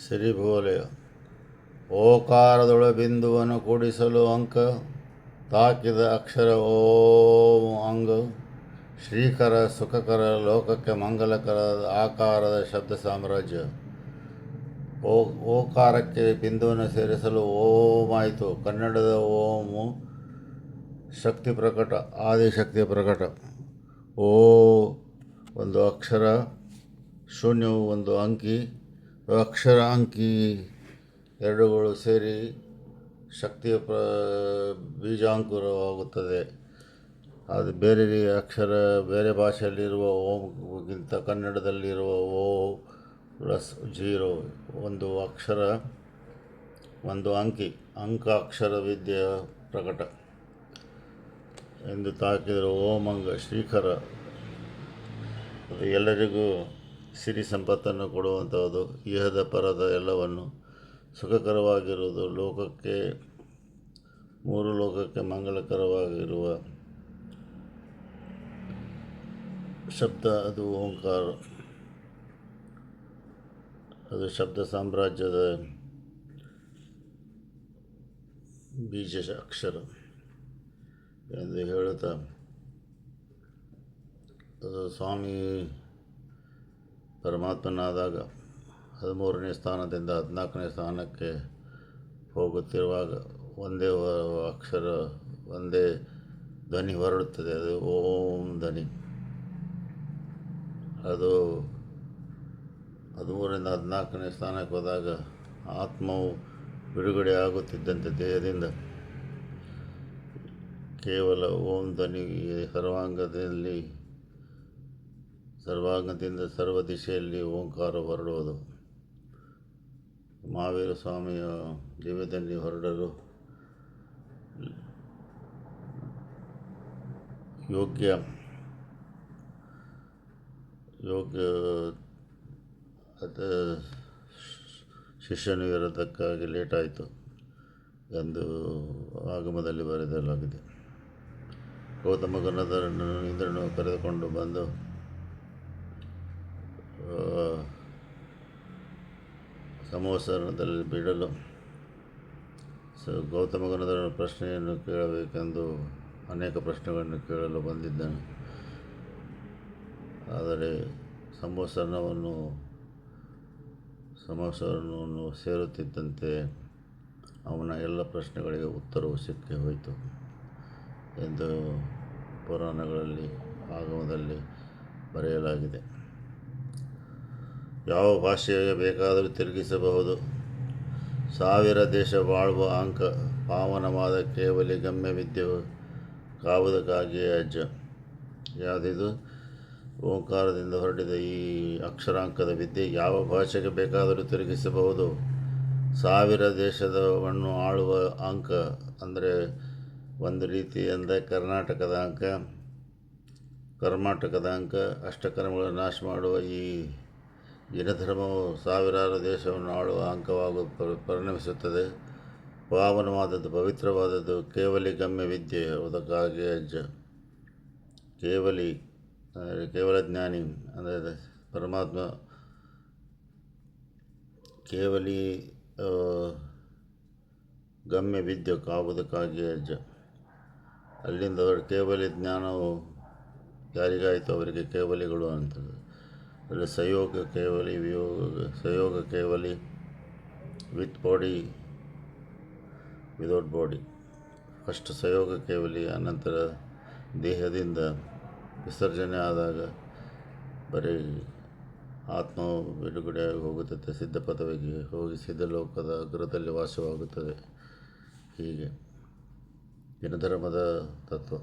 ಸಿರಿಬೋಲೆ ಓಕಾರದೊಳ ಬಿಂದುವನ್ನು ಕೂಡಿಸಲು ಅಂಕ ತಾಕಿದ ಅಕ್ಷರ ಓಂ ಅಂಗ ಶ್ರೀಕರ ಸುಖಕರ ಲೋಕಕ್ಕೆ ಮಂಗಲಕರ ಆಕಾರದ ಶಬ್ದ ಸಾಮ್ರಾಜ್ಯ. ಓಕಾರಕ್ಕೆ ಬಿಂದುವನ್ನು ಸೇರಿಸಲು ಓಂ ಆಯಿತು. ಕನ್ನಡದ ಓಮು ಶಕ್ತಿ ಪ್ರಕಟ, ಆದಿಶಕ್ತಿಯ ಪ್ರಕಟ. ಓ ಒಂದು ಅಕ್ಷರ, ಶೂನ್ಯವು ಒಂದು ಅಂಕಿ, ಅಕ್ಷರ ಅಂಕಿ ಎರಡುಗಳು ಸೇರಿ ಶಕ್ತಿಯ ಬೀಜಾಂಕುರವಾಗುತ್ತದೆ. ಅದು ಬೇರೆ ಅಕ್ಷರ ಬೇರೆ ಭಾಷೆಯಲ್ಲಿರುವ ಓಮ್ಗಿಂತ ಕನ್ನಡದಲ್ಲಿರುವ ಓ ಪ್ಲಸ್ 0 ಒಂದು ಅಕ್ಷರ ಒಂದು ಅಂಕಿ, ಅಕ್ಷರ ವಿದ್ಯೆಯ ಪ್ರಕಟ ಎಂದು ತಾಕಿದರು. ಓಮಂಗ ಶ್ರೀಕರ, ಅದು ಎಲ್ಲರಿಗೂ ಸಿರಿ ಸಂಪತ್ತನ್ನು ಕೊಡುವಂಥದ್ದು, ಇಹದ ಪರದ ಎಲ್ಲವನ್ನು ಸುಖಕರವಾಗಿರುವುದು, ಲೋಕಕ್ಕೆ 3 ಲೋಕಕ್ಕೆ ಮಂಗಳಕರವಾಗಿರುವ ಶಬ್ದ ಅದು ಓಂಕಾರ. ಅದು ಶಬ್ದ ಸಾಮ್ರಾಜ್ಯದ ಬೀಜ ಅಕ್ಷರ ಎಂದು ಹೇಳುತ್ತಾ, ಅದು ಸ್ವಾಮಿ ಪರಮಾತ್ಮನಾದಾಗ 13ನೇ ಸ್ಥಾನದಿಂದ 14ನೇ ಸ್ಥಾನಕ್ಕೆ ಹೋಗುತ್ತಿರುವಾಗ ಒಂದೇ ಅಕ್ಷರ, ಒಂದೇ ಧ್ವನಿ ಹೊರಡುತ್ತದೆ, ಅದು ಓಂ ಧ್ವನಿ. ಅದು 13ರಿಂದ 14ನೇ ಸ್ಥಾನಕ್ಕೆ ಹೋದಾಗ ಆತ್ಮವು ಬಿಡುಗಡೆ ಆಗುತ್ತಿದ್ದಂತೆ ದೇಹದಿಂದ ಕೇವಲ ಓಂ ಧ್ವನಿ ಸರ್ವಾಂಗದಿಂದ ಸರ್ವ ದಿಶೆಯಲ್ಲಿ ಓಂಕಾರ ಹೊರಡುವುದು. ಮಹಾವೀರ ಸ್ವಾಮಿಯ ದಿವ್ಯದಲ್ಲಿ ಹೊರಡಲು ಯೋಗ್ಯ ಶಿಷ್ಯನು ಇರೋದಕ್ಕಾಗಿ ಲೇಟಾಯಿತು ಎಂದು ಆಗಮದಲ್ಲಿ ಬರೆಯಲಾಗಿದೆ. ಗೌತಮ ಗಣಧರನು ಇಂದ್ರನು ಕರೆದುಕೊಂಡು ಬಂದು ಸಂವತ್ಸರದಲ್ಲಿ ಬಿಡಲು ಗೌತಮ ಗಣಧರನ ಪ್ರಶ್ನೆಯನ್ನು ಕೇಳಬೇಕೆಂದು ಅನೇಕ ಪ್ರಶ್ನೆಗಳನ್ನು ಕೇಳಲು ಬಂದಿದ್ದನು. ಆದರೆ ಸಂವತ್ಸರವನ್ನು ಸೇರುತ್ತಿದ್ದಂತೆ ಅವನ ಎಲ್ಲ ಪ್ರಶ್ನೆಗಳಿಗೆ ಉತ್ತರವು ಸಿಕ್ಕಿ ಹೋಯಿತು ಎಂದು ಪುರಾಣಗಳಲ್ಲಿ ಆಗಮದಲ್ಲಿ ಬರೆಯಲಾಗಿದೆ. ಯಾವ ಭಾಷೆಗೆ ಬೇಕಾದರೂ ತಿರುಗಿಸಬಹುದು. 1000 ದೇಶ ಬಾಳುವ ಅಂಕ ಪಾವನವಾದ ಕೇವಲಿ ಗಮ್ಯ ವಿದ್ಯೆಯು ಕಾವುದಕ್ಕಾಗಿಯೇ ಅಜ್ಜ. ಯಾವುದಿದು? ಓಂಕಾರದಿಂದ ಹೊರಟಿದ ಈ ಅಕ್ಷರಾಂಕದ ವಿದ್ಯೆ ಯಾವ ಭಾಷೆಗೆ ಬೇಕಾದರೂ ತಿರುಗಿಸಬಹುದು. 1000 ದೇಶವನ್ನು ಆಳುವ ಅಂಕ ಅಂದರೆ ಒಂದು ರೀತಿಯಿಂದ ಕರ್ನಾಟಕದ ಅಂಕ, ಅಷ್ಟಕರ್ಮಗಳನ್ನು ನಾಶ ಮಾಡುವ ಈ ಜಿನಧರ್ಮವು 1000 ದೇಶವನ್ನು ಆಳುವ ಅಂಕವಾಗಿ ಪರಿಣಮಿಸುತ್ತದೆ. ಪಾವನವಾದದ್ದು, ಪವಿತ್ರವಾದದ್ದು ಕೇವಲಿ ಗಮ್ಯ ವಿದ್ಯೆ ಅದಕ್ಕಾಗಿ ಅಜ್ಜ. ಕೇವಲ ಜ್ಞಾನಿ ಅಂದರೆ ಪರಮಾತ್ಮ. ಕೇವಲಿ ಗಮ್ಯ ವಿದ್ಯೆ ಕಾವುದಕ್ಕಾಗಿ ಅಜ್ಜ. ಅಲ್ಲಿಂದ ಕೇವಲಿ ಜ್ಞಾನವು ಯಾರಿಗಾಯಿತು ಅವರಿಗೆ ಕೇವಲಿಗಳು ಅಂತದೆ. ಅದರಲ್ಲಿ ಸಂಯೋಗ ಕೇವಲಿ with body without body. First ಸಂಯೋಗ ಕೇವಲಿ, ಅನಂತರ ದೇಹದಿಂದ ವಿಸರ್ಜನೆ ಆದಾಗ ಬರೀ ಆತ್ಮವು ಬಿಡುಗಡೆಯಾಗಿ ಹೋಗುತ್ತದೆ, ಸಿದ್ಧ ಪದವಿಗೆ ಹೋಗಿ ಸಿದ್ಧಲೋಕದ ಅಗ್ರದಲ್ಲಿ ವಾಸವಾಗುತ್ತದೆ. ಹೀಗೆ ಜಿನಧರ್ಮದ ತತ್ವ.